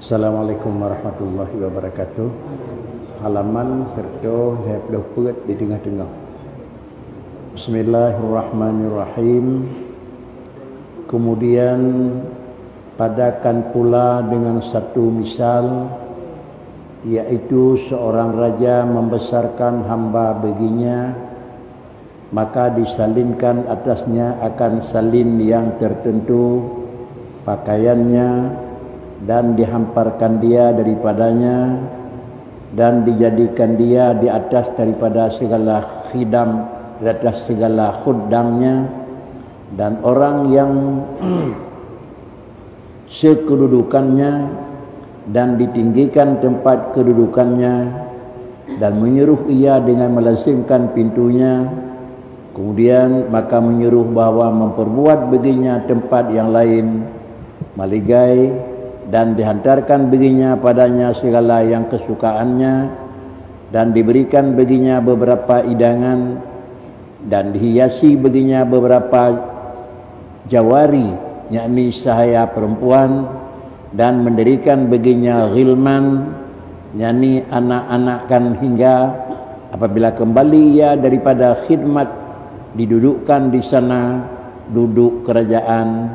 Assalamualaikum warahmatullahi wabarakatuh. Halaman serta saya perut di tengah-tengah. Bismillahirrahmanirrahim. Kemudian padakan pula dengan satu misal, yaitu seorang raja membesarkan hamba baginya, maka disalinkan atasnya akan salin yang tertentu pakaiannya, dan dihamparkan dia daripadanya, dan dijadikan dia di atas daripada segala khidam, di atas segala khuddamnya, dan orang yang sekedudukannya, dan ditinggikan tempat kedudukannya, dan menyuruh ia dengan melazimkan pintunya. Kemudian maka menyuruh bahawa memperbuat baginya tempat yang lain maligai, dan dihantarkan baginya padanya segala yang kesukaannya, dan diberikan baginya beberapa hidangan, dan dihiasi baginya beberapa jawari, yakni sahaya perempuan, dan mendirikan baginya ghilman, yakni anak-anakan, hingga apabila kembali ia daripada khidmat didudukkan di sana duduk kerajaan,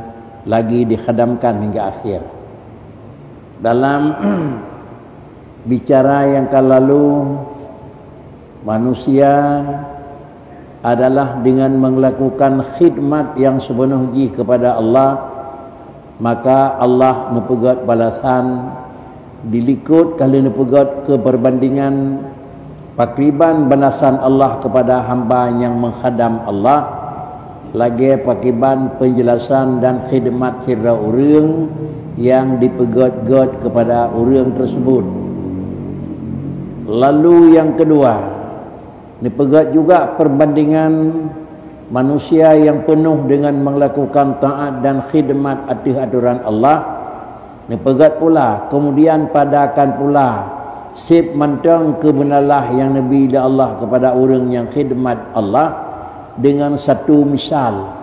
lagi dikhadamkan hingga akhir. Dalam bicara yang lalu, manusia adalah dengan melakukan khidmat yang sepenuhnya kepada Allah, maka Allah mempegat balasan dilikut kali mempegat keperbandingan pakriban balasan Allah kepada hamba yang menghadam Allah, lagi pakiban penjelasan dan khidmat sirra urang yang dipegat-gat kepada urang tersebut. Lalu yang kedua, dipegat juga perbandingan manusia yang penuh dengan melakukan taat dan khidmat atas aturan Allah. Dipegat pula kemudian padakan pula sip mantang kebenalah yang Nabi Allah kepada orang yang khidmat Allah dengan satu misal.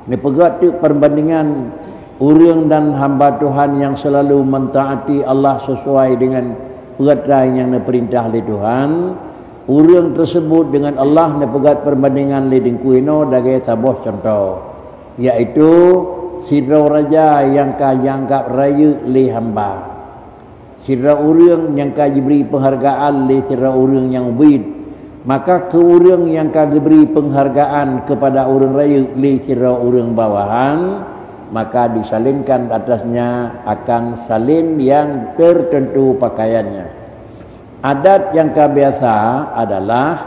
Dipegat tu perbandingan orang dan hamba Tuhan yang selalu mentaati Allah sesuai dengan peraturan yang diperintah oleh Tuhan. Orang tersebut dengan Allah dipegat perbandingan leding kuino dagai tabuh contoh, iaitu sidra raja yang kayanggap raya le hamba, sidra orang yang diberi penghargaan le sidra orang yang bid, maka ke orang yang diberi penghargaan kepada orang raya le sidra orang bawahan, maka disalinkan atasnya akan salin yang tertentu pakaiannya. Adat yang biasa adalah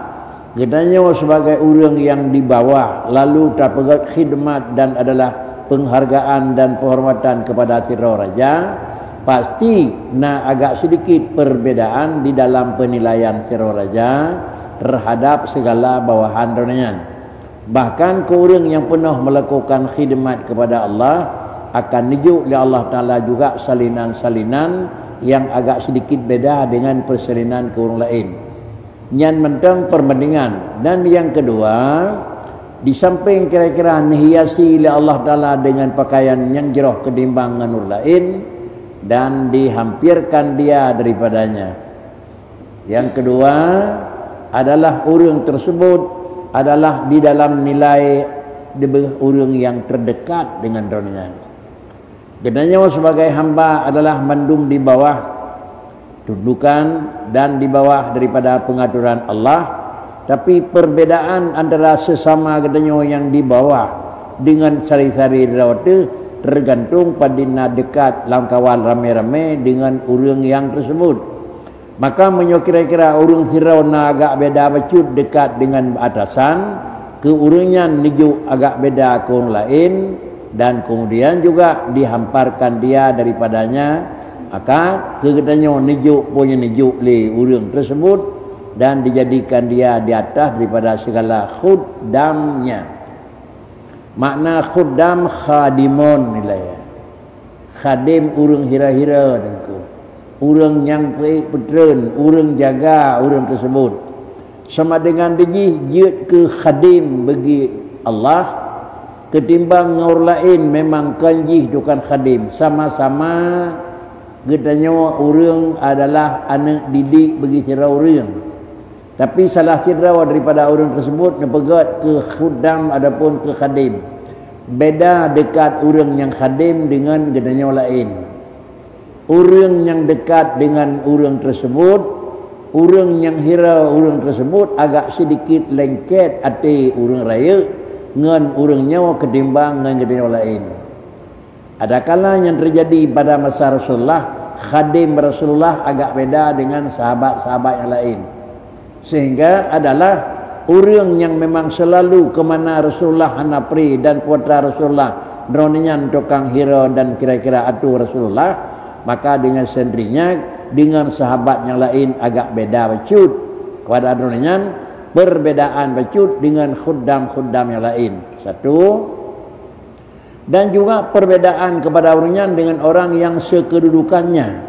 gedanya sebagai orang yang di bawah lalu terpegat khidmat dan adalah penghargaan dan penghormatan kepada tira raja, pasti agak sedikit perbedaan di dalam penilaian tira raja terhadap segala bawahan dunian. Bahkan ke orang yang penuh melakukan khidmat kepada Allah akan dijuk oleh Allah Ta'ala juga salinan-salinan yang agak sedikit beda dengan persalinan ke orang lain. Yang mentang perbandingan. Dan yang kedua, di samping kira-kira dihiasi oleh Allah Ta'ala dengan pakaian yang jerah ketimbang dengan orang lain, dan dihampirkan dia daripadanya. Yang kedua adalah orang tersebut adalah di dalam nilai orang yang terdekat dengan dunia. Gedanya sebagai hamba adalah mandum di bawah dudukan dan di bawah daripada pengaturan Allah, tapi perbedaan antara sesama gedanya yang di bawah dengan sari-sari rawat tergantung pada dekat langkawan rame-rame dengan orang yang tersebut. Maka kira-kira orang Firaun agak beda bacut dekat dengan atasan, ke orangnya nijuk agak beda ke orang lain, dan kemudian juga dihamparkan dia daripadanya, maka kegetanya nijuk punya nijuk le orang tersebut, dan dijadikan dia di atas daripada segala khuddamnya. Makna khuddam khadimun nilai. Khadim orang hira-hira dengku. Orang yang baik petren, orang jaga orang tersebut. Sama dengan dijih jid ke khadim bagi Allah, ketimbang orang lain memang kanjih bukan khadim, sama-sama Gedanya orang adalah anak didik bagi sira orang. Tapi salah sira daripada orang tersebut nepegat ke khudam adapun ke khadim. Beda dekat orang yang khadim dengan gedanya lain. Orang yang dekat dengan orang tersebut, orang yang hira orang tersebut agak sedikit lengket hati orang raya dengan orang nyawa ketimbang dengan gedenya lain. Ada kala yang terjadi pada masa Rasulullah, khadim Rasulullah agak beda dengan sahabat-sahabat yang lain. Sehingga adalah orang yang memang selalu ke mana Rasulullah hanapri dan putra Rasulullah dronian tukang hira dan kira-kira atu Rasulullah, maka dengan sendirinya dengan sahabat yang lain agak beda bacut. Kepada dronian perbedaan bacut dengan khuddam-khuddam yang lain. Satu. Dan juga perbedaan kepada orangnya dengan orang yang sekedudukannya.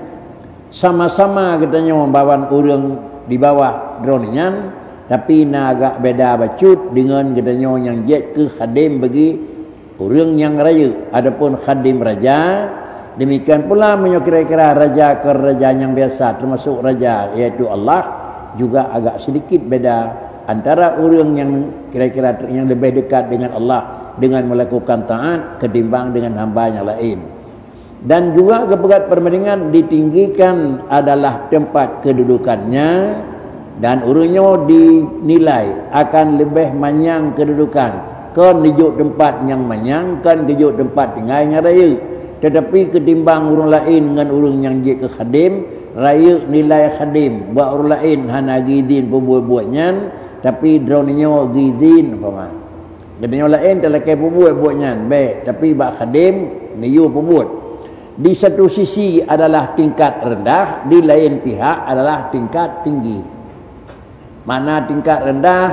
Sama-sama katanya membawa orang di bawah dronian, tapi agak beda bacut dengan katanya yang jet ke khadim bagi orang yang raya. Adapun khadim raja, demikian pula kira-kira raja ke raja yang biasa, termasuk raja iaitu Allah, juga agak sedikit beda antara orang yang kira-kira yang lebih dekat dengan Allah dengan melakukan taat ketimbang dengan hamba yang lain. Dan juga kepegat perbandingan ditinggikan adalah tempat kedudukannya, dan orangnya dinilai akan lebih manyang kedudukan. Kan dijuk tempat yang manyang, kan dijuk tempat tinggalnya raya. Tetapi ketimbang orang lain dengan orang yang dia ke khadim, raya nilai khadim. Buat orang lain hana gidin pembuat-buatnya, tapi droninya gidin apa. Gedenya lain terlekai pembuat-buatnya, baik. Tapi buat khadim, niu pembuat. Di satu sisi adalah tingkat rendah, di lain pihak adalah tingkat tinggi. Mana tingkat rendah,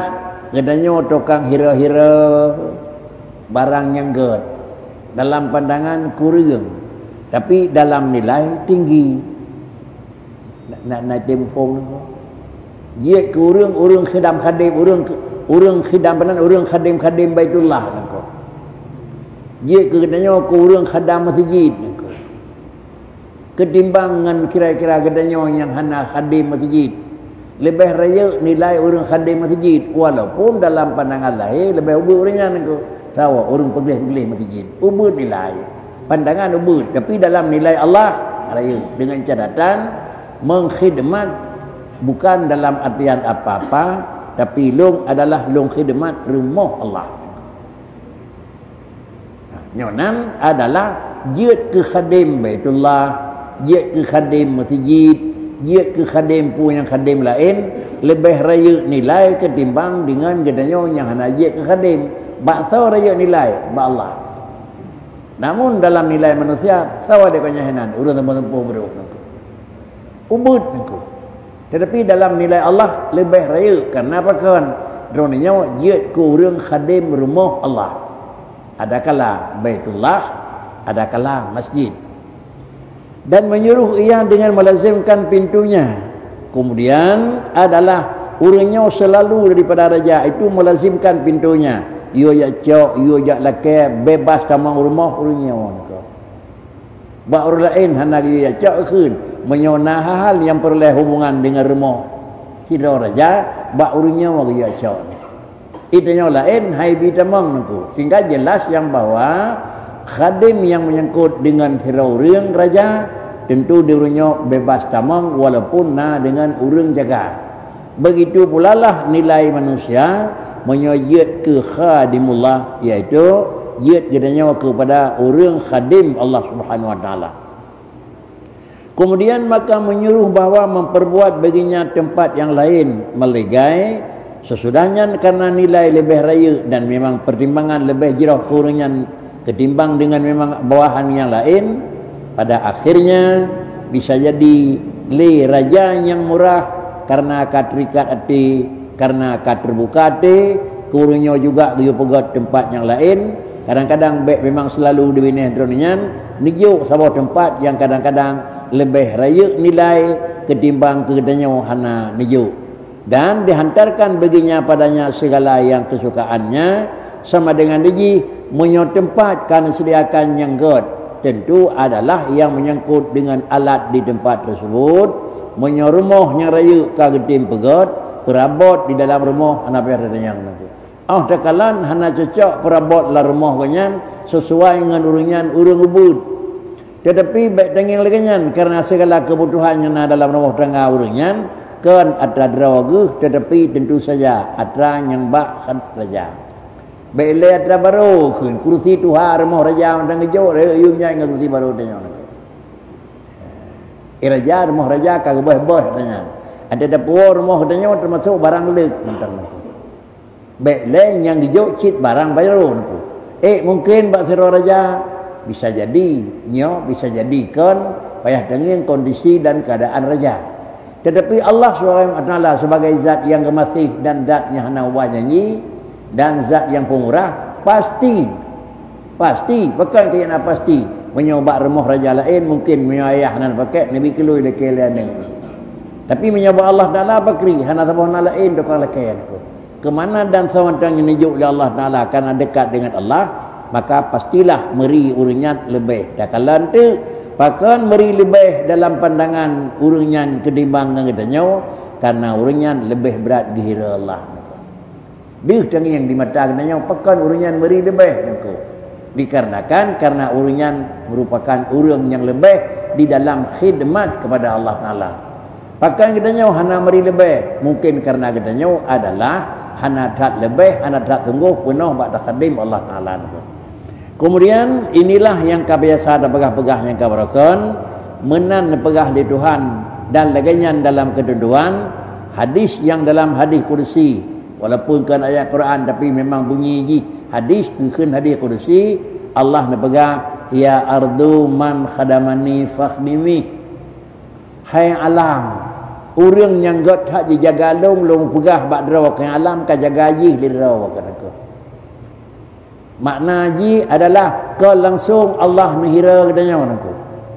gedenya tukang hira-hira barang yang ged. Dalam pandangan kurang, tapi dalam nilai tinggi. Nak naik tempong dia ke orang khidam khadim, orang khidam benar, orang khadim Baitullah nako. Dia ke gedanya ke orang khadam masjid nako. Ketimbangan kira-kira gedanya yang hana khadim masjid. Lebih raya nilai orang khadim masjid, walaupun dalam pandangan lahir lebih ubur orangnya nako. Tahu orang pergelih-pergelih masjid, ubud nilai pandangan ubud, tapi dalam nilai Allah raya dengan catatan mengkhidmat bukan dalam artian apa-apa, tapi long adalah long khidmat rumah Allah. Nyonan adalah jid ke khadim Baitullah, jid ke khadim masjid, jid ke khadim pun yang khadim lain lebih raya nilai ketimbang dengan gedanya yang hanya jid ke khadim. Baksa raya nilai ba Allah. Namun dalam nilai manusia sawa dia kanyahanan urang tempo-tempo beruk. Ubud nako. Tetapi dalam nilai Allah lebih raya karena apa kan? Droninya jid ku urang khadim rumah Allah. Ada kala Baitullah, ada kala masjid. Dan menyuruh ia dengan melazimkan pintunya. Kemudian adalah orangnya selalu daripada raja itu melazimkan pintunya. Yo ya cok, yo ya laki bebas tamang rumah orangnya wanko. Ba orang lain hana yo ya cok kun menyona hal yang perlu hubungan dengan rumah kita raja, ba orangnya wa yo cok. Itunya lain hai bi tamang nako. Sehingga jelas yang bahwa khadim yang menyangkut dengan orang raja tentu dirinya bebas tamang walaupun dengan urang jaga. Begitu pula lah nilai manusia menyajid ke khadimullah, iaitu jid gedanya kepada orang khadim Allah Subhanahu wa taala. Kemudian maka menyuruh bahawa memperbuat baginya tempat yang lain melegai sesudahnya karena nilai lebih raya dan memang pertimbangan lebih jirah kurangnya ketimbang dengan memang bawahan yang lain. Pada akhirnya bisa jadi le raja yang murah karena katrikat hati, karena akad terbuka hati, kurangnya juga dia pegat tempat yang lain. Kadang-kadang memang selalu dibinih dronian nijuk sebuah tempat yang kadang-kadang lebih raya nilai ketimbang kedanya hana nijuk. Dan dihantarkan baginya padanya segala yang kesukaannya sama dengan diji menyo tempat kan sediakan yang god. tentu adalah yang menyangkut dengan alat di tempat tersebut, menyorumahnya raya ka getim pegat, perabot di dalam rumah hana biar yang nanti. Takalan hana cocok perabot la rumah kanyan sesuai dengan urunyan urung ubud. Tetapi baik tenging leganyan karena segala kebutuhan yang ada dalam rumah tangga urunyan kan atra drawaguh, tetapi tentu saja atra yang bak raja. Baik atra baru kun kursi tuha rumah raja tang gejo ayumnya dengan kursi baru tanya. Raja rumah raja ka beh-beh tanya. Ada dapur rumah tanya termasuk barang lek mentang. Baik yang gejo cit barang baru tu. Mungkin bak sira raja bisa jadi nyo bisa jadikan payah dengan kondisi dan keadaan raja. Tetapi Allah SWT sebagai zat yang gemasih dan zat yang hana wajanyi dan zat yang pemurah pasti bukan kaya nak pasti menyoba rumah raja lain mungkin menyayah nan pakai nabi kelui lekelan ni. Tapi menyoba Allah Taala bakri hana sabah lain dokang lekelan tu. Kemana dan sawantang yang nijuk oleh Allah Taala karena dekat dengan Allah, maka pastilah meri urunyan lebih. Dah kalau tu bahkan meri lebih dalam pandangan urunyan ketimbang dengan karena urunyan lebih berat di hira Allah. Dia tangi yang di mata kenanya bahkan urunyan meri lebih nako. Dikarenakan karena urunyan merupakan urung yang lebih di dalam khidmat kepada Allah Taala. Bahkan katanya hana meri lebih mungkin karena katanya adalah hana tak lebih hana tak tunggu penuh bak takdim Allah Taala. Kemudian inilah yang kebiasa ada pegah-pegah yang kabarakan menan pegah li Tuhan dan laganyan dalam keduduan hadis yang dalam hadis kursi walaupun kan ayat Quran tapi memang bunyi ji hadis bukan hadis kursi Allah nak pegah ya ardu man khadamani fakhdimi hai alam urang yang got hak jaga long pegah bak drawa ke alam ka jaga ji li drawa kan aku. Makna haji adalah kau langsung Allah nihira katanya aku.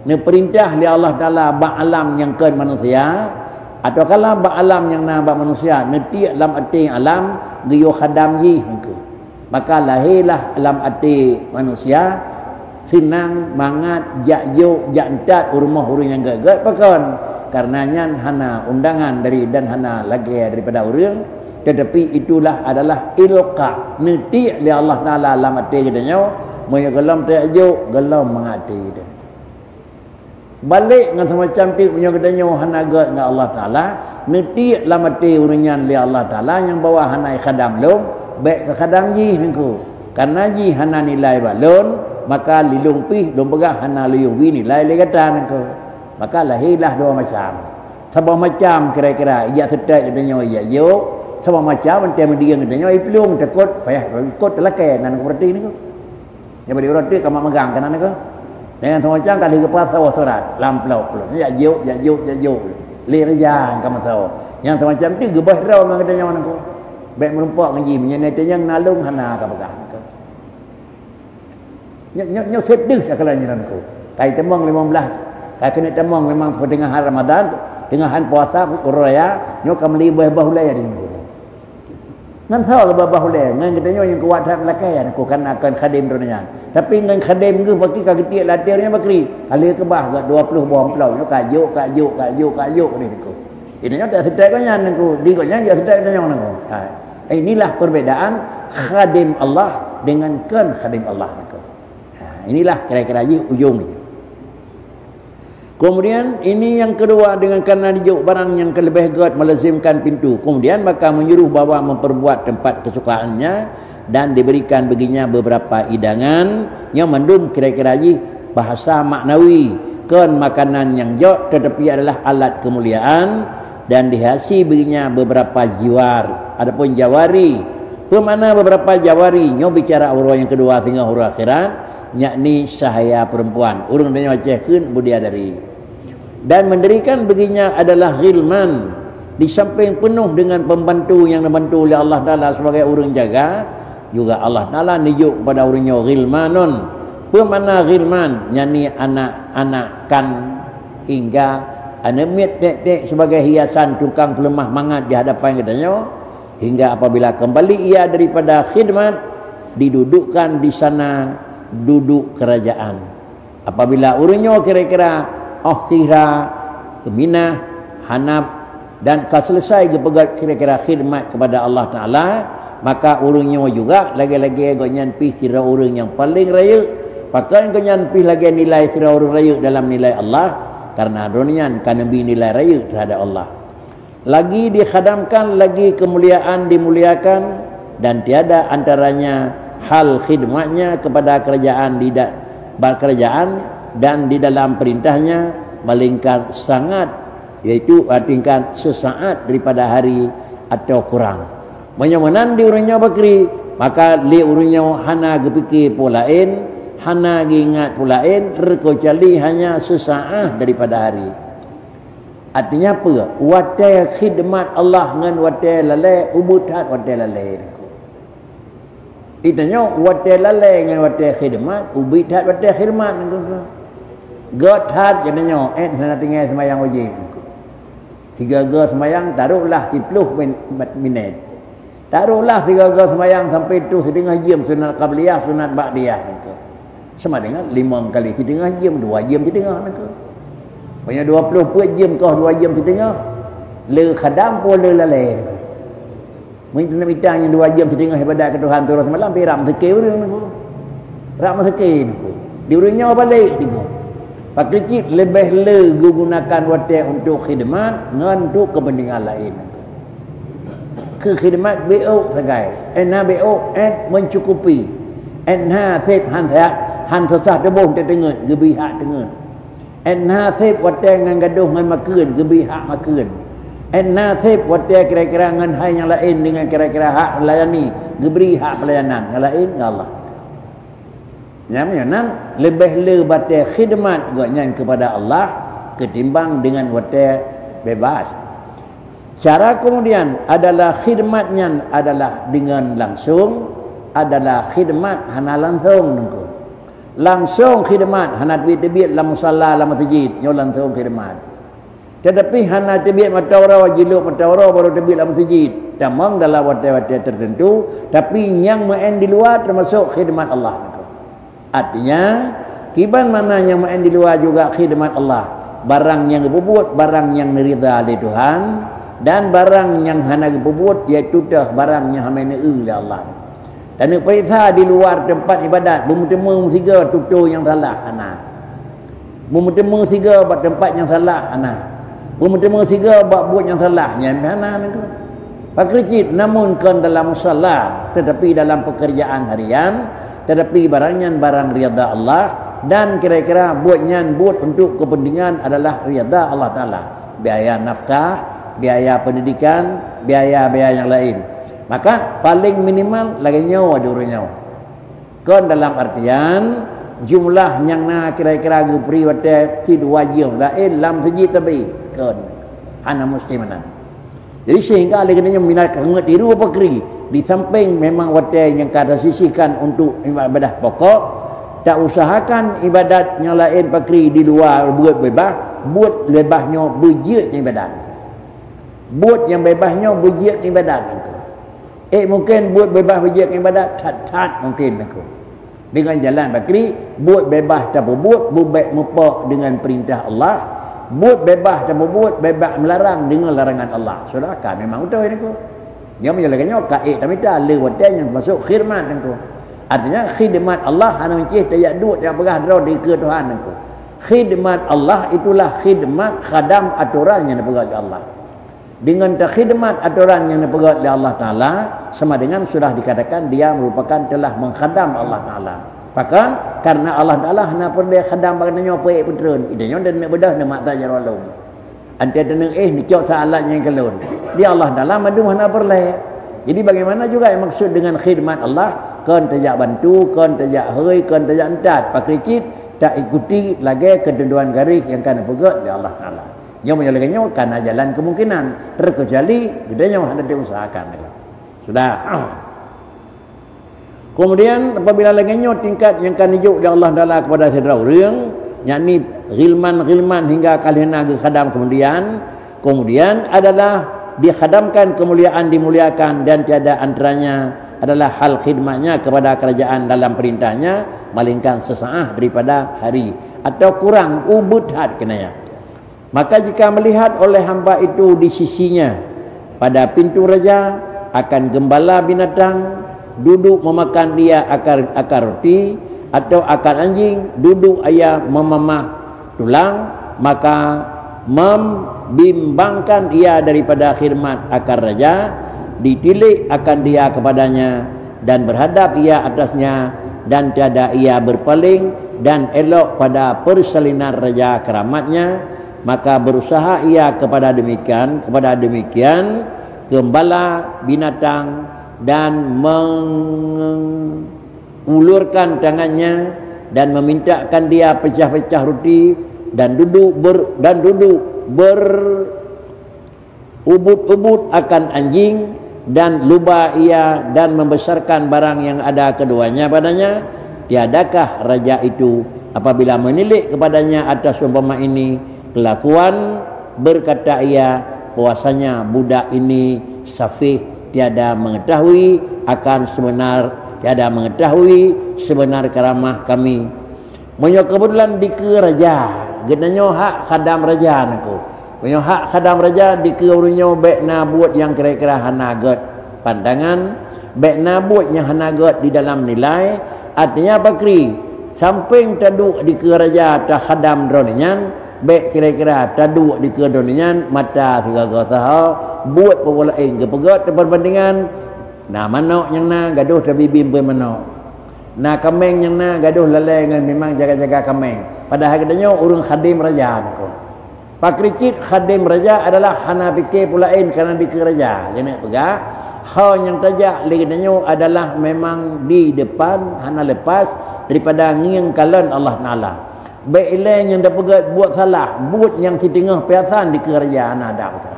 Ni perintah li Allah Taala bak alam yang kan manusia atau kalau bak alam yang na bak manusia neti alam ati alam giyo khadam ji aku. Maka lahirlah alam ati manusia senang mangat jakjo jantat rumah urang yang gagat pakon karenanya hana undangan dari dan hana lagi daripada urang. Tetapi itulah adalah ilqa niti li Allah Taala alam ati katanya moyo gelam tajuk gelam mengati dia balik dengan semacam tu punya katanya hana agak dengan Allah Taala niti alam ati urunyan li Allah Taala yang bawa hana khadam long baik ke khadam ji ningku karena ji hana nilai balon maka lilung pi dom pegah hana liyung wi nilai le kata ningku maka lahirlah dua macam sabah macam kira-kira ia sedek katanya ia yo sama macam macam dia katanya pelung takut payah ikut telakai nan berarti ni ko yang bagi orang tu kamu megang kanan ni ko dengan sama macam kali ke pasal surat lamplau ya juk le raja kamu tahu yang sama macam tu gebah raw dengan katanya mana ko baik merumpak ngaji menyenai tanya nalung hana ka pegang ko nyo sedih sakalanya nan ko kai temong 15 kai kena temong memang tengah Ramadan tengah puasa raya nyo kamli bah-bahulai ni ngan tahu lebah bahulai ngan katanya yang kuat hak lakai aku kan akan khadim dunia tapi ngan khadim ke bagi kagetik latirnya bakri kali ke bah 20 bom pelau nyo kajuk ni aku ini nya tak sedek kan aku di gonya dia sedek nya aku inilah perbedaan khadim Allah dengan kan khadim Allah aku inilah kira-kira ujung. Kemudian ini yang kedua dengan kerana dijuk barang yang kelebih gat melazimkan pintu. Kemudian maka menyuruh bawa memperbuat tempat kesukaannya dan diberikan baginya beberapa hidangan yang mendung kira-kira bahasa maknawi kan makanan yang jauh tetapi adalah alat kemuliaan dan dihiasi baginya beberapa jiwar. Adapun jawari, bermakna beberapa jawari nyo bicara urang yang kedua hingga huruf akhirat yakni sahaya perempuan. Urang dia wacehkeun bidadari. Dan mendirikan baginya adalah ghilman di samping penuh dengan pembantu yang dibantu oleh Allah Taala sebagai urang jaga juga Allah Taala nijuk kepada urangnya ghilmanun. Bermakna ghilman yakni anak-anak kan hingga anemit tek sebagai hiasan tukang pelemah mangat di hadapan katanya hingga apabila kembali ia daripada khidmat didudukkan di sana duduk kerajaan Apabila urunyo kira-kira Akhira, Minah, Hanaf dan kau selesai kepegat kira-kira khidmat kepada Allah Ta'ala, maka urunyo juga lagi-lagi kau nyampi kira urun yang paling raya. Pakai kau nyampi lagi nilai kira urun raya dalam nilai Allah, karena dunian kan nabi nilai raya terhadap Allah. Lagi dikhadamkan, lagi kemuliaan dimuliakan, dan tiada antaranya hal khidmatnya kepada kerajaan dan di dalam perintahnya melainkan sangat, iaitu tingkat sesaat daripada hari atau kurang. Menyaman di urunnya bakri, maka li urunnya hana gepikir pulain, hana ingat pulain, terkecuali hanya sesaat daripada hari. Artinya apa? Watai khidmat Allah dengan watai lalai ubutat watai lalai. Itanya watai lalai dengan watai khidmat, ubutat watai khidmat. God hat katanya nak tinggal semayang wajib. 3 god semayang taruhlah 10 minit. Taruhlah 3 god semayang sampai tu setengah jam sunat qabliyah, sunat ba'diyah gitu. Sama dengan 5 kali setengah jam, 2 jam setengah gitu. Banyak 24 jam kau 2 jam setengah. Le khadam pun le lalai. Mungkin nak minta yang 2 jam setengah ibadat ke Tuhan turun semalam piram sekir gitu. Ram sekir gitu. Diurunnya balik gitu. Pakcik lebih le gunakan wadah untuk khidmat dengan untuk kepentingan lain. Ke khidmat BO segai. Enha BO mencukupi. Enha sep han sesah tebuh terdengar gebi hak dengar. Enha sep wadah dengan gaduh dengan makeun gebi hak makeun. Enha sep wadah kira-kira dengan hal yang lain dengan kira-kira hak melayani geberi hak pelayanan yang lain dengan Allah. Yang lebih lebih khidmat gaknya kepada Allah ketimbang dengan wadah bebas. Cara kemudian adalah khidmatnya adalah dengan langsung, adalah khidmat hana langsung. Langsung khidmat hana tebit dalam musalla dalam masjid, nyo langsung khidmat. Tetapi hana tebit matawara jiluk matawara baru tebit dalam masjid. Tamang dalam wadah-wadah tertentu, tapi yang main di luar termasuk khidmat Allah. Artinya kiban mana yang main di luar juga khidmat Allah. Barang yang berbuat, barang yang ridha oleh Tuhan, dan barang yang hana berbuat iaitu dah barang yang hana oleh Allah. Dan perintah di luar tempat ibadat, bermutemu tiga tutur yang salah hana. Bermutemu tiga buat tempat yang salah hana. Bermutemu tiga buat yang salah yang hana itu. Pakcik namun kan dalam salat, tetapi dalam pekerjaan harian, tetapi barangnya barang riyadha Allah, dan kira-kira buatnya buat untuk kepentingan adalah riyadha Allah Ta'ala. Biaya nafkah, biaya pendidikan, biaya-biaya yang lain. Maka paling minimal lagi nyawa durunnya. Kan dalam artian jumlah yang na kira-kira gepri wadah tid wajib lain lam seji tabi kan hana musliman. Jadi sehingga lagi nya minat kangat tiru apa keri. Di samping memang wadah yang kada sisihkan untuk ibadah pokok, tak usahakan ibadat yang lain pakri di luar buat bebas, buat lebahnya berjid ibadat. Buat yang bebasnya berjid ibadat. Mungkin buat bebas berjid ibadat tat mungkin aku. Dengan jalan pakri buat bebas tak berbuat, buat mupak dengan perintah Allah, buat bebas tak berbuat, bebas melarang dengan larangan Allah. Saudara memang betul ini aku. Dia menjalankannya kaid tapi tak le wadah yang masuk khidmat engkau. Artinya khidmat Allah hana mencih tak duit yang berah draw di ke Tuhan engkau. Khidmat Allah itulah khidmat khadam aturan yang dipegang oleh Allah. Dengan tak khidmat aturan yang dipegang oleh Allah Taala, sama dengan sudah dikatakan dia merupakan telah menghadam Allah Taala. Bahkan karena Allah Taala hana perlu khadam baginanya apa putron. Idanya dan nak bedah nak tak jaralum. Anda tenang ni cok salatnya yang kelon. Dia Allah dalam madu mana perleh. Jadi bagaimana juga yang maksud dengan khidmat Allah, kan tajak bantu, kan tajak hoi, kan tajak entat, pakricit tak ikuti lagi ketentuan garis yang kan pegat di Allah Taala. Yang menyalakannya karena jalan kemungkinan terkecuali gedenya ada diusahakan. Sudah. Kemudian apabila laginya tingkat yang kan hijuk di Allah Taala kepada saudara orang, yakni ghilman hingga kalina khadam kemudian adalah dikhadamkan kemuliaan dimuliakan dan tiada antaranya adalah hal khidmatnya kepada kerajaan dalam perintahnya malingkan sesaat daripada hari atau kurang ubud had kenanya. Maka jika melihat oleh hamba itu di sisinya pada pintu raja akan gembala binatang duduk memakan dia akar roti atau akar anjing, duduk ayam memamah tulang, maka membimbangkan ia daripada khidmat akar raja, ditilik akan dia kepadanya dan berhadap ia atasnya, dan tiada ia berpaling dan elok pada persalinan raja keramatnya. Maka berusaha ia kepada demikian gembala binatang dan mengulurkan tangannya dan memintakan dia pecah-pecah roti dan duduk berubud-ubud akan anjing dan luba ia dan membesarkan barang yang ada keduanya padanya. Tiadakah raja itu apabila menilik kepadanya atas umpama ini kelakuan, berkata ia bahwasanya budak ini safih, tiada mengetahui sebenar karamah kami. Menyo kebetulan di ke raja, genanyo hak khadam raja naku. Menyo hak khadam raja di ke urunyo bekna buat yang kira-kira hanagat pandangan, bekna buat yang hanagat di dalam nilai. Artinya bakri samping taduk di ke raja ta khadam droninyan, baik kira-kira taduk di kedonian mata tiga tahu buat pemulain kepegat perbandingan nah manok yang na gaduh tabibim pun manok na kameng yang na gaduh lalai dengan memang jaga-jaga kameng padahal katanya urang khadim raja aku pakrikit khadim raja adalah hana fikir pulain kerana di raja jangan pegah hal yang tajak katanya adalah memang di depan hana lepas daripada ngiang kalan Allah Taala. Baik lain yang dah pegat buat salah, buat yang di tengah piasan di kerajaan ada betul.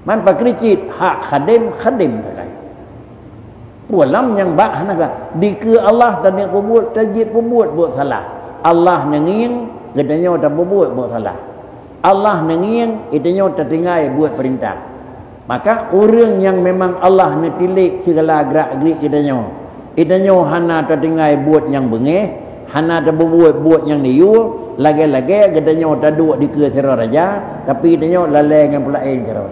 Man pakricit hak khadim takai. Pulam yang bak hanaga di ke Allah dan yang pembuat tajid pembuat buat salah. Allah nenging katanya tak pembuat buat salah. Allah nenging itanya tertinggal buat perintah. Maka orang yang memang Allah netilik segala gerak-gerik katanya. Itanya hana tertinggal buat yang bengeh, hana terbuat yang niu, lagi-lagi katanya taduk di ke sera raja, tapi itanya lalai dengan pulain kira.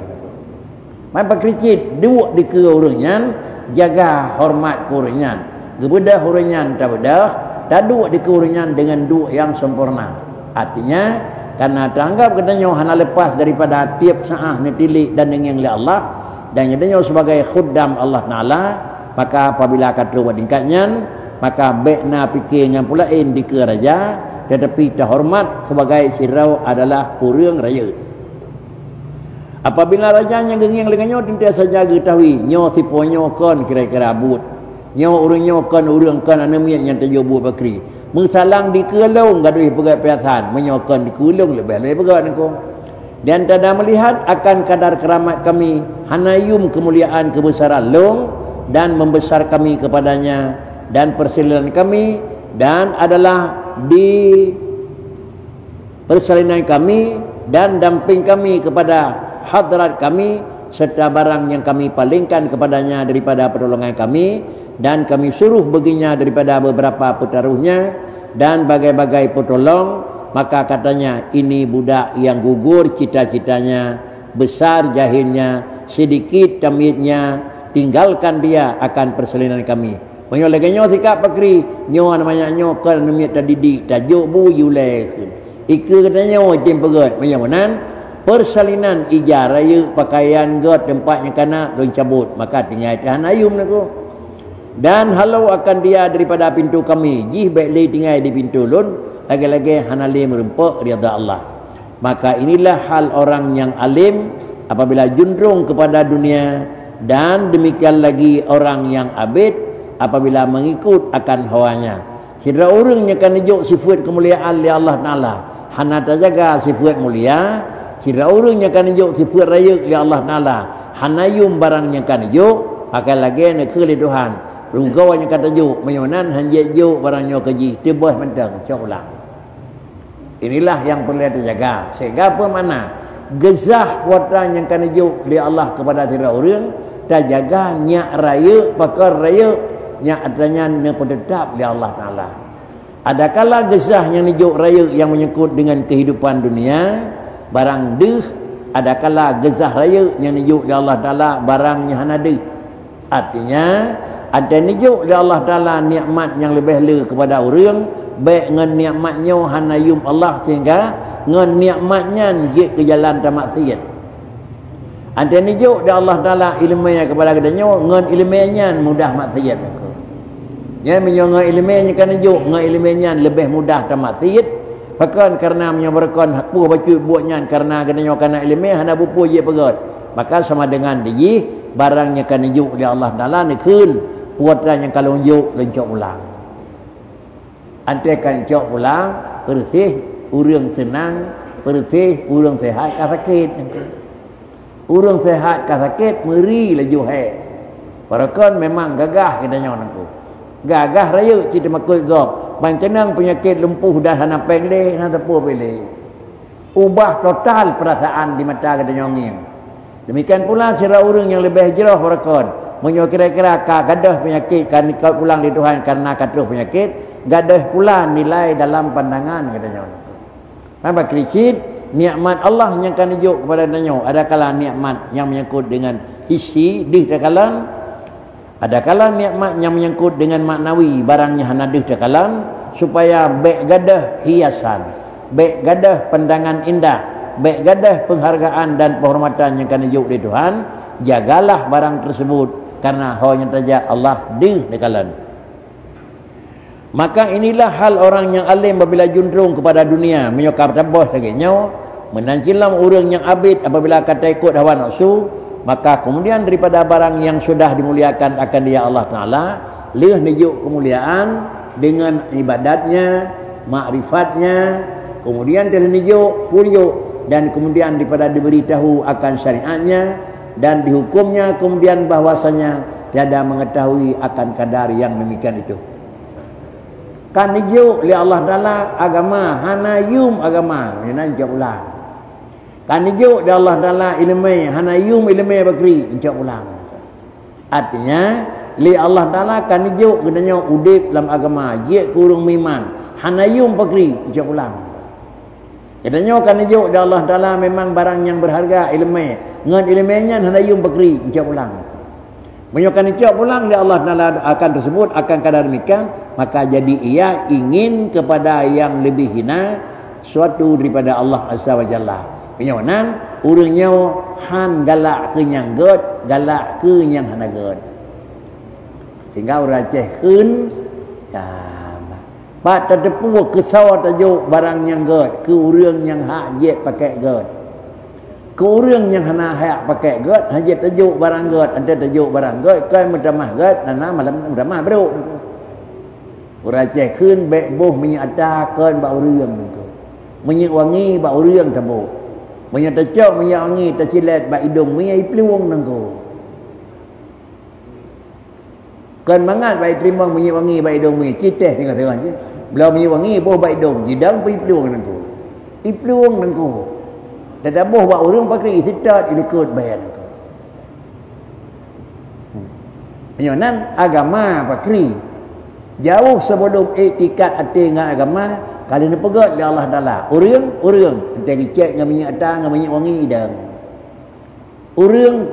Man pakricit duk di ke orangnya, jaga hormat ke orangnya. Kepada orangnya tak bedah, taduk di ke orangnya dengan duk yang sempurna. Artinya karena teranggap katanya hana lepas daripada tiap saah netilik dan dengan Allah dan katanya sebagai khuddam Allah Taala, maka apabila kata wadingkatnya maka baikna fikir dengan pulain di ke raja, tetapi terhormat sebagai sirau adalah kurang raya. Apabila rajanya genging lengannya tentu saja ketahui nyo siponyo kon kira-kira but nyo urunyo kon urang kon anamian yang terjubur bakri mensalang di kelong gaduh pegat piasan menyokon di kulung lebih pegat nako. Dan tada melihat akan kadar keramat kami, hanayum kemuliaan kebesaran long dan membesar kami kepadanya dan persalinan kami, dan adalah di persalinan kami dan damping kami kepada hadrat kami serta barang yang kami palingkan kepadanya daripada pertolongan kami, dan kami suruh baginya daripada beberapa petaruhnya dan bagai-bagai petolong. Maka katanya ini budak yang gugur cita-citanya, besar jahilnya, sedikit tamidnya, tinggalkan dia akan persalinan kami. Menyo leganyo sikap pakri nyo namanya nyo kan namanya tadidik tajuk bu yuleh ikut katanya tim pegat menyamunan persalinan ijar raya pakaian god tempatnya kana don cabut, maka tinggal tahan ayum naku. Dan halau akan dia daripada pintu kami, jih baik lay tinggal di pintu lun, lagi-lagi hanali merempak rida Allah. Maka inilah hal orang yang alim apabila junrung kepada dunia, dan demikian lagi orang yang abid apabila mengikut akan hawanya. Sidra orang yang akan hidup sifat kemuliaan li Allah Ta'ala, hana terjaga sifat mulia. Sidra orang yang akan hidup sifat raya li Allah Ta'ala, hana yum barang yang akan hidup, akan lagi nak ke Tuhan. Rungkau yang kata juk menyonan hanjat juk barangnya keji tebah mentang caulah. Inilah yang perlu dijaga. Sehingga apa mana gezah watan yang kena juk li Allah kepada tira orang, dan jaga nyak raya pakar raya nyak adanya ne tetap li Allah Taala. Adakala gezah yang nijuk raya yang menyangkut dengan kehidupan dunia, barang deh. Adakala gezah raya yang nijuk di Allah Ta'ala barang yang hana deh. Artinya ada nijuk di Allah Ta'ala nikmat yang lebih le kepada orang, baik dengan nikmatnya hana yum Allah sehingga dengan nikmatnya dia ke jalan maksiat. Ada nijuk di Allah Ta'ala ilmunya kepada kedanya, dengan ilmunya mudah maksiat. Ya, dengan ilmunya kan nijuk, dengan ilmunya lebih mudah maksiat. Bahkan kerana menyabarkan hakpu baca buatnya karena kedanya karena ilmu hana bupu je pegat. Maka sama dengan dia barangnya kan nijuk di Allah Ta'ala ni kun puatan yang kalau nijuk lencok ulang. Antara kan lencok ulang bersih urang senang, bersih urang sehat ka sakit. Urang sehat ka sakit meri laju hai. Parakan memang gagah kedanya nangku. Gagah raya kita makoi gok. Bang kenang penyakit lumpuh dan hana pengleh hana tepu pilih. Ubah total perasaan di mata kedanya nging. Demikian pula sira urang yang lebih jerah parakan. Menyo kira-kira ka gadah penyakit kan kau pulang di Tuhan karena katuh penyakit, gadah pula nilai dalam pandangan katanya. Apa kricit nikmat Allah yang kan nijuk kepada danyo, adakala nikmat yang menyangkut dengan isi di takalan, adakala nikmat yang menyangkut dengan maknawi barangnya hanadih takalan, supaya baik gadah hiasan, baik gadah pandangan indah, baik gadah penghargaan dan penghormatan yang kan nijuk di Tuhan, jagalah barang tersebut karena hanya saja Allah di takalan. Maka inilah hal orang yang alim apabila juntrung kepada dunia, menyokap tabah sebagainya, menancilam orang yang abid apabila kata ikut hawa nafsu, maka kemudian daripada barang yang sudah dimuliakan akan dia Allah Ta'ala, leh nijuk kemuliaan dengan ibadatnya, makrifatnya, kemudian telah nijuk punyuk, dan kemudian daripada diberitahu akan syariatnya, dan dihukumnya kemudian bahwasanya tiada mengetahui akan kadar yang demikian itu. Kan nijuk li Allah Ta'ala agama hana yum agama yang jawab ulang. Kan nijuk di Allah Ta'ala ilmu hana yum ilmu bakri jawab ulang. Artinya li Allah Ta'ala kan nijuk gendanya udip dalam agama je kurung miman hana yum bakri jawab ulang. Gendanya kan nijuk di Allah Ta'ala memang barang yang berharga ilmu ngan ilmunya hana yum bakri jawab ulang. Menyokan icap pulang dia Allah Ta'ala akan tersebut akan kadar demikian, maka jadi ia ingin kepada yang lebih hina suatu daripada Allah Azza wa Jalla. Penyonan urangnya han galak ke yang god, galak ke yang hana god. Sehingga urang ceh keun ya ba tetepu kesau tajuk barang yang god, ke urang yang hak jet pakai god. Ke orang yang hana hak pakai god hajat tajuk barang god, ada tajuk barang god kan mendamah god nana malam mendamah bro. Urang ceh keun bek boh minyak ada kan ba urang tu. Minyak wangi ba urang tabu. Minyak tecok minyak wangi tercilet ba hidung minyak ipluang nangko. Kan mangat ba terima minyak wangi ba hidung minyak citeh tengah terang je. Belau minyak wangi boh ba hidung jidang ba ipluang nangko. Ipluang nangko. Dan dabuh buat orang pakai istidat ikut bayan tu. Penyonan agama pakri jauh sebelum etikat hati dengan agama, kalau ni pegat dia Allah Ta'ala. Orang kita cek dengan minyak atang dengan minyak wangi dah. Orang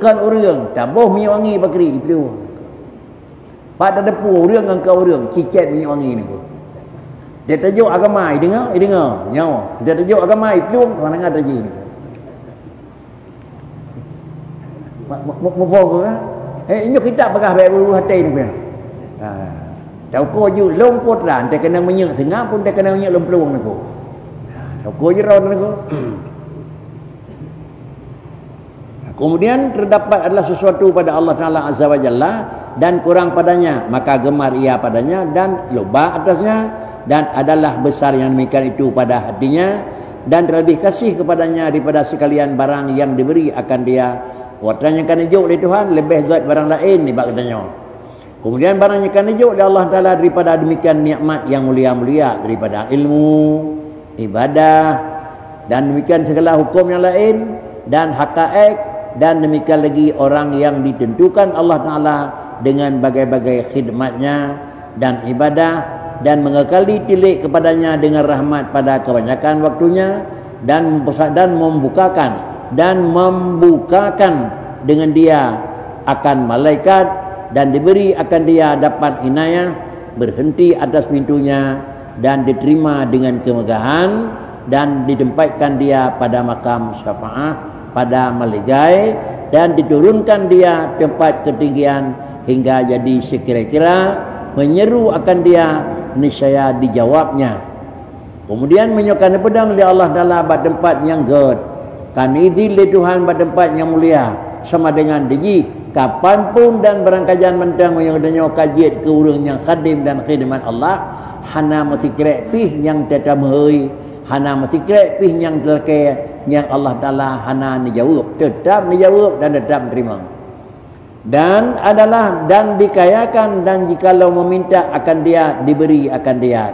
tabuh minyak wangi pakri itu. Pada depu orang dengan kau orang cicet minyak wangi ni. Dia tajuk agama, dengar, nyawa. Dia tajuk agama itu mana ada je ni. Mufo kan? Inyo kita bagah baik buru hati ni kan. Tau ko ju lompot lah, tak kena menyek tengah pun tak kena menyek lempelung ni ko. Tau ko je ron ni ko. Kemudian terdapat adalah sesuatu pada Allah Ta'ala Azza wa Jalla dan kurang padanya, maka gemar ia padanya dan loba atasnya, dan adalah besar yang demikian itu pada hatinya, dan terlebih kasih kepadanya daripada sekalian barang yang diberi akan dia. Watan yang kan hijuk dari Tuhan lebih gat barang lain ni bak katanya. Kemudian barang yang kan hijuk dari Allah Ta'ala daripada demikian nikmat yang mulia-mulia, daripada ilmu, ibadah, dan demikian segala hukum yang lain, dan haqa'iq, dan demikian lagi orang yang ditentukan Allah Ta'ala dengan bagai-bagai khidmatnya dan ibadah, dan mengekali tilik kepadanya dengan rahmat pada kebanyakan waktunya, dan membukakan dengan dia akan malaikat, dan diberi akan dia dapat inayah berhenti atas pintunya, dan diterima dengan kemegahan, dan ditempatkan dia pada makam syafaat pada malaikat, dan diturunkan dia tempat ketinggian hingga jadi sekira-kira menyeru akan dia, niscaya dijawabnya. Kemudian menyokan pedang li Allah Taala pada tempat yang ged, kan izin li Tuhan pada tempat yang mulia, sama dengan diji kapanpun dan berangkajan mentang menyokannya kajiat ke urang yang khadim dan khidmat Allah, hana mesti krek pih yang tetap mehui, hana mesti krek pih yang telke yang Allah Taala hana dijawab, tetap dijawab dan tetap menerima. Dan adalah dan dikayakan, dan jikalau meminta akan dia diberi akan dia,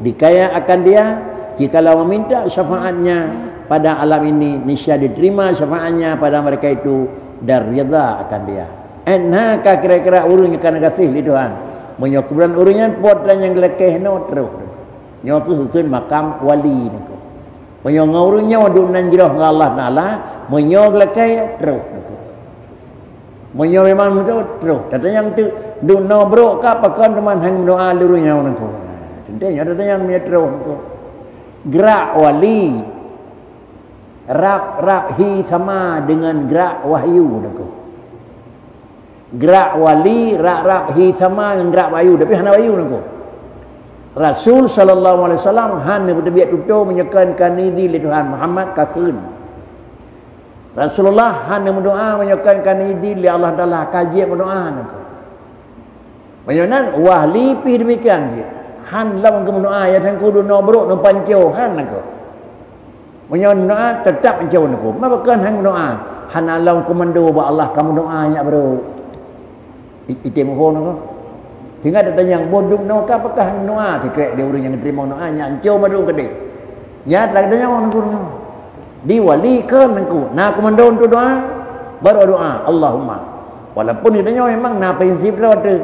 dikaya akan dia. Jikalau meminta syafaatnya pada alam ini, niscaya diterima syafaatnya pada mereka itu, dan rida akan dia. Enaka kira-kira urungnya kan kasih li Tuhan menyokuran urungnya pot dan yang lekeh no terus nyokukeun makam wali niku menyong urungnya wadunan jirah ke Allah Taala menyog lekeh terus menyong memang betul terus tata yang tu du no bro ka pakan teman hang doa lurunya niku tentunya tata yang metro niku gerak wali rap hi sama dengan gerak wahyu niku. Gerak wali rap hi sama dengan gerak wahyu, tapi hana wahyu niku. Rasul sallallahu alaihi wasallam hana berdebiat tutur menyekankan diri li Tuhan Muhammad kakeun. Rasulullah hana berdoa menyekankan diri li Allah Taala kaji berdoa niku. Banyanan wahli pi demikian je. Han lawan ke berdoa ya tang kudu no bro no pancau han niku. Menyon doa tetap mencau niku. Mabakan hang doa. Han alau komando ba Allah kamu doa nya bro. Ite mohon niku. Tinggal ada yang boduk no ka apakah hang doa tikrek dia urang yang terima doa nya encau madu gede. Ya tak ada yang niku. Di wali kan niku. Na komando untuk doa baru doa Allahumma. Walaupun dia memang na prinsip rata.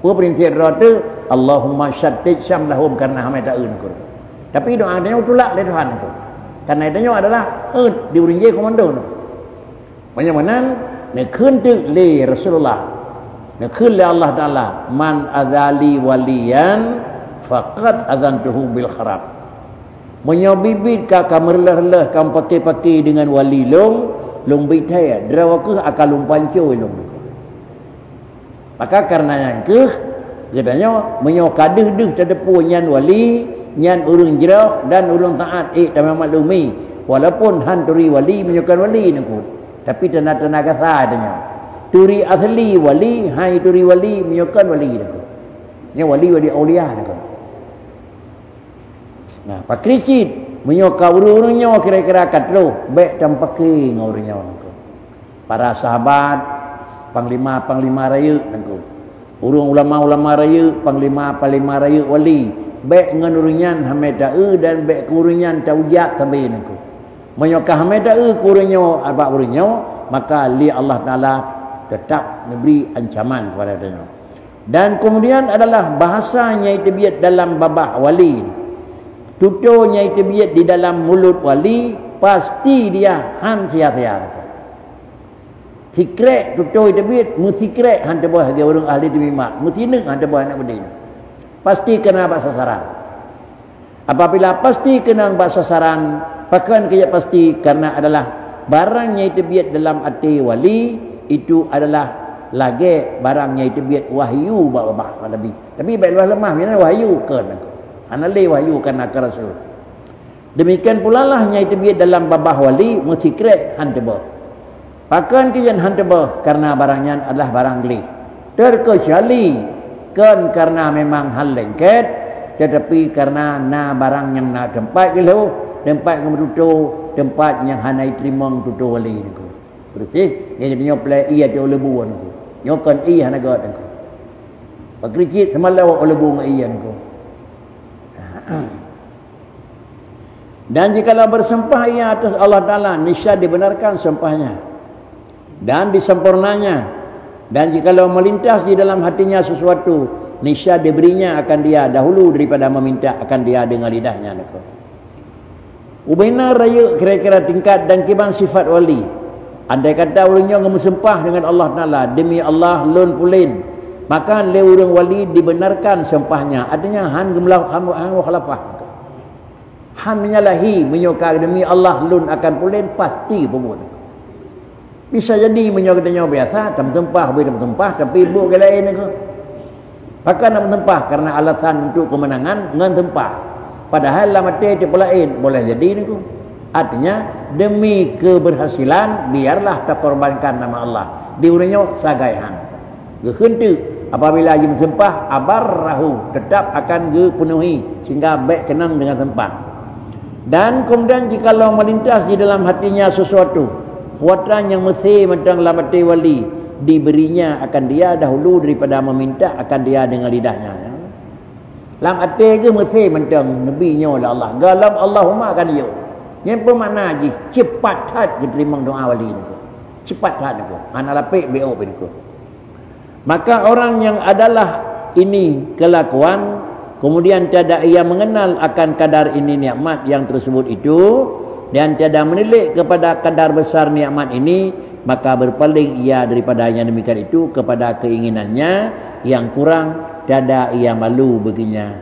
Prinsip rata Allahumma syaddid syamlahum karena hamada niku. Tapi doa dia tulak le Tuhan niku. Karena itu adalah di urang je komando tu. Banyak mana nak kentuk le Rasulullah, nak le Allah Taala, man azali waliyan faqad azantuhu bil kharab. Menyobibit ka kamerlah-lah kam pakai-pakai dengan wali long bitai drawakeh akal pancoi long. Maka karena yang ke katanya menyokadeh terdepu nyan wali nyan urang jerah dan urang taat tamam maklumi walaupun han turi wali menyukan wali niku tapi tanah-tanah kasa adanya turi asli wali hai turi wali menyukan wali niku nya wali aulia niku. Nah pakricit menyuka urang-urangnya kira-kira katro baik tampake ngurangnya niku para sahabat panglima raya niku urang ulama-ulama raya panglima raya wali baik dengan uringan hameda'u dan baik kuringan taujak tambahin aku menyokah hameda'u kurinyo abak urinyo maka li Allah Ta'ala tetap memberi ancaman kepada dia. Dan kemudian adalah bahasanya itu biat dalam babah wali, tuturnya itu biat di dalam mulut wali, pasti dia han sia-sia. Sikrek tutur itu biat mesti sikrek han tebah bagi orang ahli demimak mesti nek han tebah nak berdiri. Pasti kena bak sasaran. Apabila pasti kena bak sasaran, pakan kaya pasti karena adalah barangnya itu biat dalam hati wali itu adalah lagi barangnya itu biat wahyu bak lebih. Tapi baiklah lemah mana wahyu kan. Anale wahyu kan nak Rasul. Demikian pula lahnya itu biat dalam babah wali mesti krek hantebah. Pakan kian hantebah karena barangnya adalah barang geli. Terkecuali kan karena memang hal lengket tetapi karena na barang yang nak tempat gelo tempat yang berutuh tempat yang hanai terima tutu wali niku bersih yang dia play ia tu lebu niku nyokan iya hana god niku pakricit semalau lebu ngai iya niku. Dan jikalau bersempah ia atas Allah Taala niscaya dibenarkan sempahnya dan disempurnanya. Dan jikalau melintas di dalam hatinya sesuatu niscaya diberinya akan dia dahulu daripada meminta akan dia dengan lidahnya. Ubina raya kira-kira tingkat dan kibang sifat wali. Andai kata ulunnya ngemusempah dengan Allah Ta'ala, demi Allah lun pulin, maka le urang wali dibenarkan sempahnya. Adanya han gemlau han khalafah. Han menyalahi menyokak demi Allah lun akan pulin pasti pemut. Bisa jadi menyokaknya biasa, tempah boleh tempah tapi ibu ke lain ke. Maka nak tempah karena alasan untuk kemenangan ngan tempah. Padahal lama mati lain boleh jadi ni ku. Artinya demi keberhasilan biarlah tak korbankan nama Allah. Diurangnya sagaihan. Gehentu apabila ia sempah abarrahu tetap akan penuhi sehingga baik kenang dengan tempat. Dan kemudian jikalau melintas di dalam hatinya sesuatu kuatan yang mesti mentang lamati wali, diberinya akan dia dahulu daripada meminta akan dia dengan lidahnya. Lam hati ke mesti mentang nabinya oleh Allah. Galam Allahumma akan dia. Yang bermakna je cepat hat diterima doa wali ni. Cepat hat ni. Ana lapik BO ni. Maka orang yang adalah ini kelakuan, kemudian tiada ia mengenal akan kadar ini nikmat yang tersebut itu, dan tiada menilik kepada kadar besar nikmat ini, maka berpaling ia daripada yang demikian itu kepada keinginannya yang kurang, tiada ia malu baginya.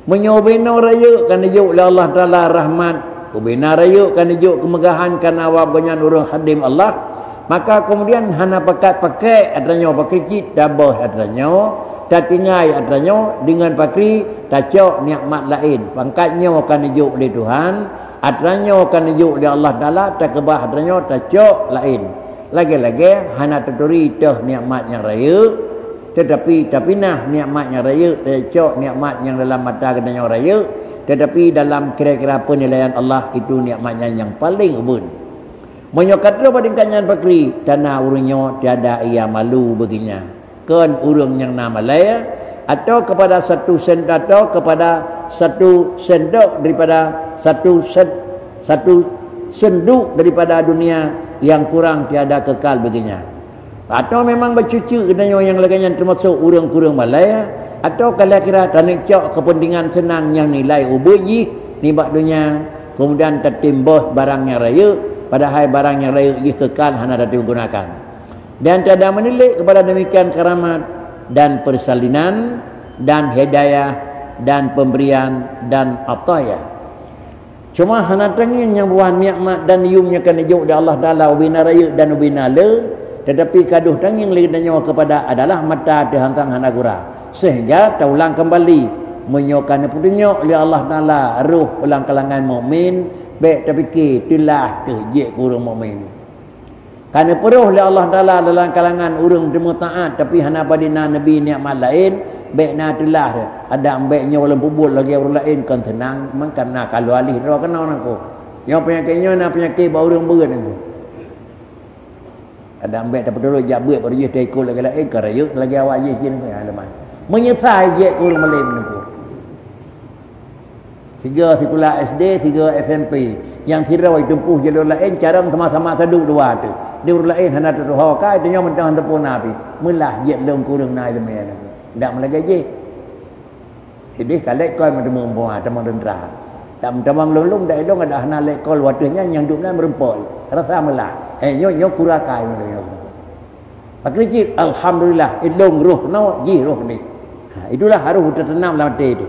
Menyobena raya kan juk oleh Allah Taala rahmat, ubena raya kan juk kemegahan kan awak banyak orang khadim Allah. Maka kemudian hana pakai adanya pakai kit dabah adanya tak tinggal adanya dengan pakai tacok nikmat lain pangkatnya akan dijuk oleh Tuhan, adanya akan dijuk oleh Allah Taala, tak kebah adanya tacok lain lagi-lagi hana terturi teh nikmat yang raya, tetapi nah nikmat yang raya tacok nikmat yang dalam mata kadanya raya, tetapi dalam kira-kira penilaian Allah itu nikmatnya yang paling ubun. Menyokatra badingkannya bakri tanah urungnya tiada ia malu baginya. Kan urung yang nama laya atau kepada satu sendok atau kepada satu sendok daripada satu senduk daripada dunia yang kurang tiada kekal baginya. Atau memang bercucu kenanya yang laganya termasuk urung-urung malaya, atau kalau kira tanik cok kepentingan senang yang nilai ubuji ni bak dunia, kemudian tertimbus barangnya raya, padahal barang yang layak ia kekal hana dapat digunakan. Dan tiada menilik kepada demikian keramat dan persalinan dan hidayah dan pemberian dan ataya. Cuma hana tengin yang buah nikmat dan yumnya kan juk dari Allah Taala ubina raya dan ubina le, tetapi kaduh tengin lidahnya kepada adalah mata dihangkang hana gura, sehingga taulang kembali menyokan putunya oleh Allah Taala ruh ulang kalangan mukmin baik terfikir itulah terjek urang mukmin. Kerana peruh oleh Allah Taala dalam kalangan urang demo taat tapi hana padina nabi nikmat lain, baik na itulah ada ambeknya wala bubul lagi orang lain kan tenang mengkana kalau alih ro kena nangko. Yang penyakitnya na penyakit bau urang berat nangko. Ada ambek dapat dulu jabut pada je tekol lagi lain kerayuk lagi awak je kin alamat. Menyesal je urang malim nangko. 3 sekolah SD, 3 SMP. Yang tirau tempuh jalur lain, carang sama-sama seduk dua tu. Dia lain hana tu hokai, dia mentang tempun api. Melah jet lem kurang nai lemai. Dak melagi je. Jadi kalau kau macam membuat temang dendra. Tak temang lung dak elong ada hana lekol watunya yang duduk nan merempol. Rasa melah. Nyo kurakai nyo. Pakri alhamdulillah elong roh no ji roh ni. Itulah harus tertanam dalam hati itu.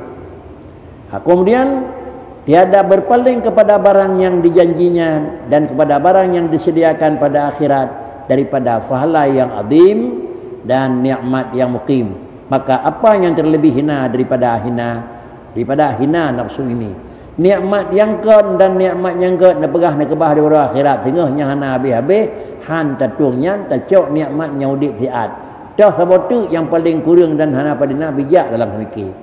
Kemudian tiada berpaling kepada barang yang dijanjinya dan kepada barang yang disediakan pada akhirat daripada pahala yang azim dan nikmat yang muqim. Maka apa yang terlebih hina daripada hina nafsu ini. Nikmat yang kon dan nikmat yang kon nak pegah nak kebah di orang akhirat tengahnya hana habis-habis han tatungnya tacok nikmat nyaudit siat. Dah sabotu yang paling kurang dan hana padina bijak dalam fikir.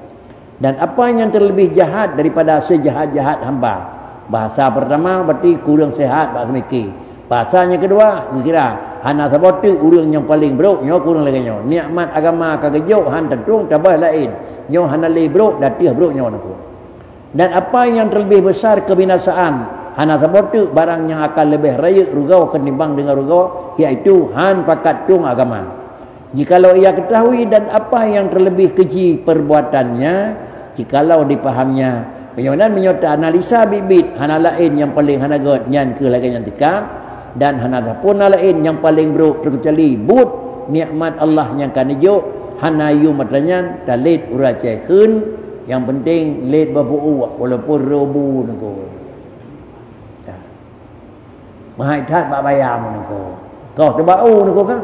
Dan apa yang terlebih jahat daripada sejahat-jahat hamba. Bahasa pertama berarti kurang sehat bahasa mikir. Bahasanya kedua kira hana sabotu urang yang paling buruk nyo kurang lagi nyo. Nikmat agama kagejok han tentung tabah lain. Nyo hana le buruk datih buruk nyo nak. Dan apa yang terlebih besar kebinasaan hana sabotu barang yang akan lebih raya rugau ketimbang dengan rugau iaitu han pakat tung agama. Jikalau ia ketahui dan apa yang terlebih keji perbuatannya, jikalau dipahamnya, penyonan menyota analisa bibit hana lain yang paling hana god nyan ke lagi yang tikam, dan hana pun lain yang paling buruk terkecuali but nikmat Allah yang kan hijuk hana yu matanya talit uracai khun, yang penting late babu walaupun robu nengko. Mahai tat bak bayam nengko. Kau terbau nengko kan?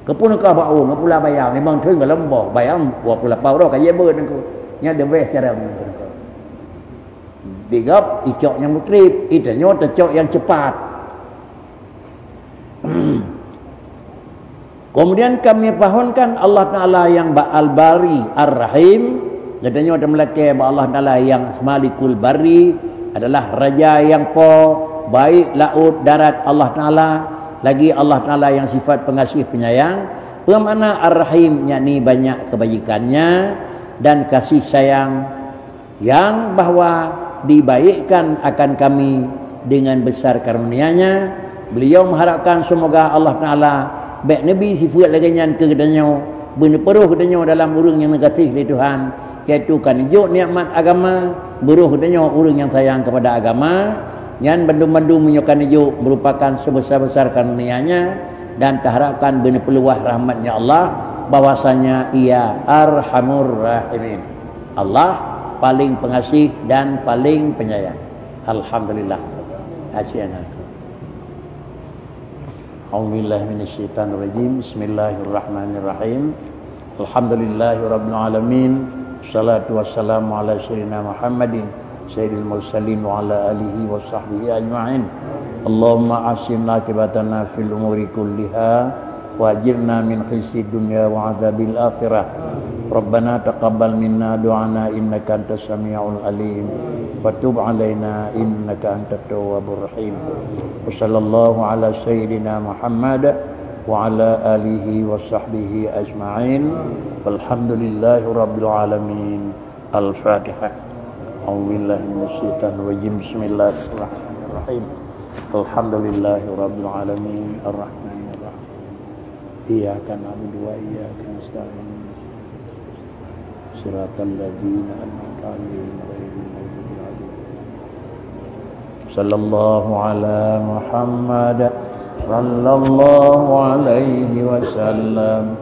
Kepun kau bau ngapula bayam memang thung dalam bo bayam buat pula pau ro kaya beut nengko. Nya de weh cara nengko. Bigap icok yang mutrip, itanyo tecok yang cepat. Kemudian kami fahunkan Allah Ta'ala yang Al-Bari Ar-Rahim. Jadinya ada melaki Allah Ta'ala yang Malikul Bari, adalah Raja yang baik laut darat Allah Ta'ala. Lagi Allah Ta'ala yang sifat pengasih penyayang. Bermakna Ar-Rahim, yakni banyak kebajikannya dan kasih sayang, yang bahwa dibaikkan akan kami dengan besar karunia-Nya. Beliau mengharapkan semoga Allah Ta'ala baik Nabi sifat lagi yang kegadanya berperuh kedanyo dalam urang yang negatif dari Tuhan, iaitu kan hijuk nikmat agama, beruh kedanyo urang yang sayang kepada agama, yang bandum-bandum menyokan hijuk merupakan sebesar-besar karunia-Nya, dan terharapkan benar peluah rahmatnya Allah, bahwasanya ia Arhamur Rahimin, Allah paling pengasih dan paling penyayang. Alhamdulillah. Asyana. A'udzubillahi minasyaitonir rajim. Bismillahirrahmanirrahim. Alhamdulillahirabbil alamin. Shalatu wassalamu ala sayyidina Muhammadin sayyidil mursalin wa ala alihi wa sahbihi ajma'in. Allahumma ahsin akibatana fil umuri kulliha wa ajirna min khizyid dunya wa adzabil akhirah. Rabbana taqabbal minna du'ana innaka antas samiul alim wa tub alaina innaka antat tawwabur rahim. Wa sallallahu ala sayyidina Muhammad wa ala alihi wa sahbihi ajma'in. Walhamdulillahi rabbil alamin. Al-Fatihah. A'udzubillahi minasyaitonir rajim. Bismillahirrahmanirrahim. Alhamdulillahi rabbil alamin. Ar-Rahmanir Rahim. Iyyaka na'budu wa iyyaka nasta'in. Siratal ladzina an'amta 'alaihim ghairil maghdubi 'alaihim. Sallallahu ala Muhammad sallallahu alaihi wasallam.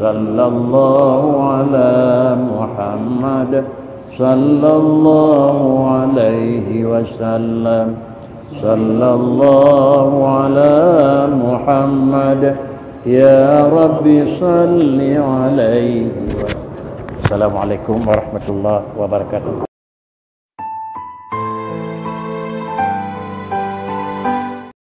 Sallallahu ala Muhammad sallallahu alaihi wasallam. Sallallahu ala Muhammad ya Rabbi salli alaihi wa. Assalamualaikum warahmatullahi wabarakatuh.